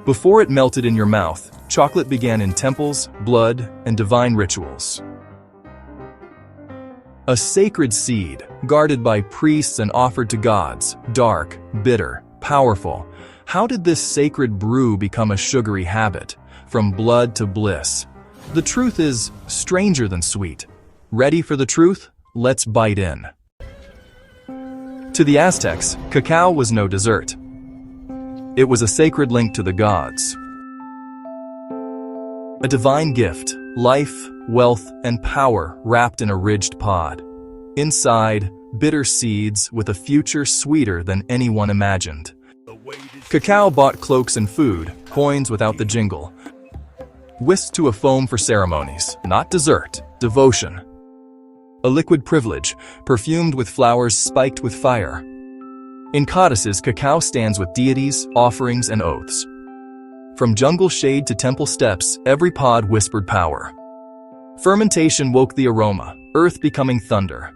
Before it melted in your mouth, chocolate began in temples, blood, and divine rituals. A sacred seed, guarded by priests and offered to gods, dark, bitter, powerful. How did this sacred brew become a sugary habit, from blood to bliss? The truth is stranger than sweet. Ready for the truth? Let's bite in. To the Aztecs, cacao was no dessert. It was a sacred link to the gods. A divine gift, life, wealth, and power wrapped in a ridged pod. Inside, bitter seeds with a future sweeter than anyone imagined. Cacao bought cloaks and food, coins without the jingle. Whisked to a foam for ceremonies, not dessert, devotion. A liquid privilege, perfumed with flowers spiked with fire. In codices, cacao stands with deities, offerings, and oaths. From jungle shade to temple steps, every pod whispered power. Fermentation woke the aroma, earth becoming thunder.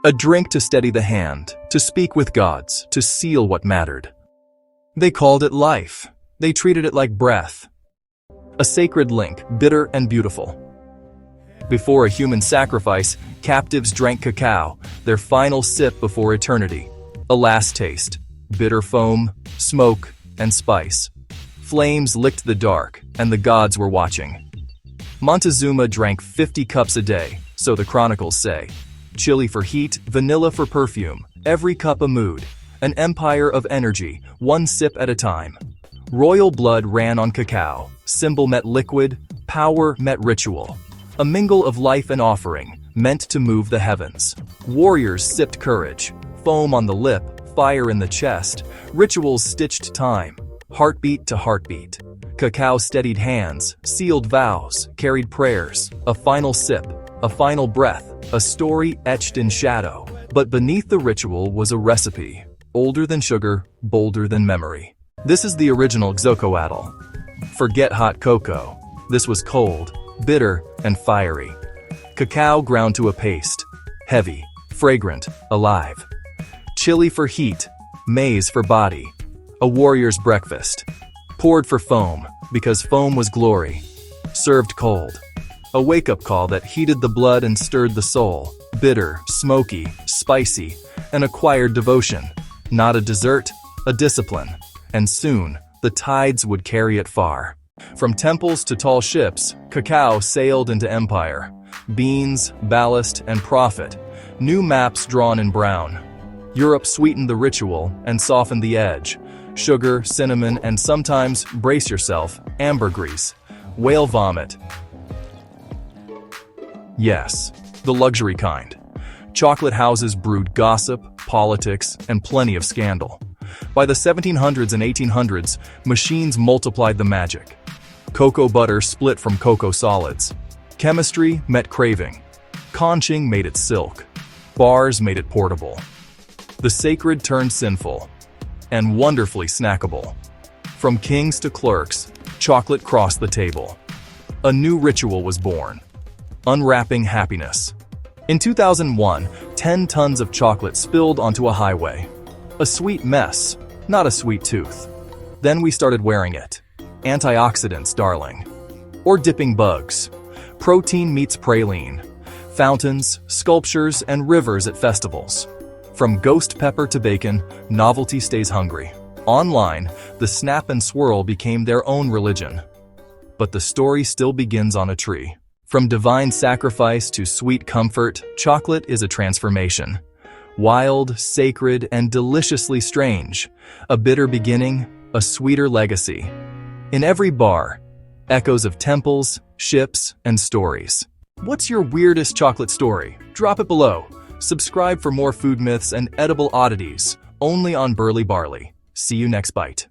A drink to steady the hand, to speak with gods, to seal what mattered. They called it life. They treated it like breath. A sacred link, bitter and beautiful. Before a human sacrifice, captives drank cacao, their final sip before eternity. A last taste, bitter foam, smoke, and spice. Flames licked the dark, and the gods were watching. Montezuma drank 50 cups a day, so the chronicles say. Chili for heat, vanilla for perfume, every cup a mood. An empire of energy, one sip at a time. Royal blood ran on cacao, symbol met liquid, power met ritual. A mingle of life and offering, meant to move the heavens. Warriors sipped courage, foam on the lip, fire in the chest, rituals stitched time. Heartbeat to heartbeat. Cacao steadied hands, sealed vows, carried prayers. A final sip, a final breath, a story etched in shadow. But beneath the ritual was a recipe, older than sugar, bolder than memory. This is the original Xocoatl. Forget hot cocoa. This was cold, bitter, and fiery. Cacao ground to a paste, heavy, fragrant, alive. Chili for heat, maize for body. A warrior's breakfast, poured for foam, because foam was glory, served cold. A wake-up call that heated the blood and stirred the soul, bitter, smoky, spicy, an acquired devotion, not a dessert, a discipline. And soon, the tides would carry it far. From temples to tall ships, cacao sailed into empire. Beans, ballast, and profit, new maps drawn in brown. Europe sweetened the ritual and softened the edge. Sugar, cinnamon, and sometimes, brace yourself, ambergris, whale vomit. Yes, the luxury kind. Chocolate houses brewed gossip, politics, and plenty of scandal. By the 1700s and 1800s, machines multiplied the magic. Cocoa butter split from cocoa solids. Chemistry met craving. Conching made it silk. Bars made it portable. The sacred turned sinful. And wonderfully snackable. From kings to clerks, chocolate crossed the table. A new ritual was born. Unwrapping happiness. In 2001, 10 tons of chocolate spilled onto a highway. A sweet mess, not a sweet tooth. Then we started wearing it. Antioxidants, darling. Or dipping bugs. Protein meets praline. Fountains, sculptures, and rivers at festivals. From ghost pepper to bacon, novelty stays hungry. Online, the snap and swirl became their own religion. But the story still begins on a tree. From divine sacrifice to sweet comfort, chocolate is a transformation. Wild, sacred, and deliciously strange. A bitter beginning, a sweeter legacy. In every bar, echoes of temples, ships, and stories. What's your weirdest chocolate story? Drop it below. Subscribe for more food myths and edible oddities, only on BurlyBarley. See you next bite.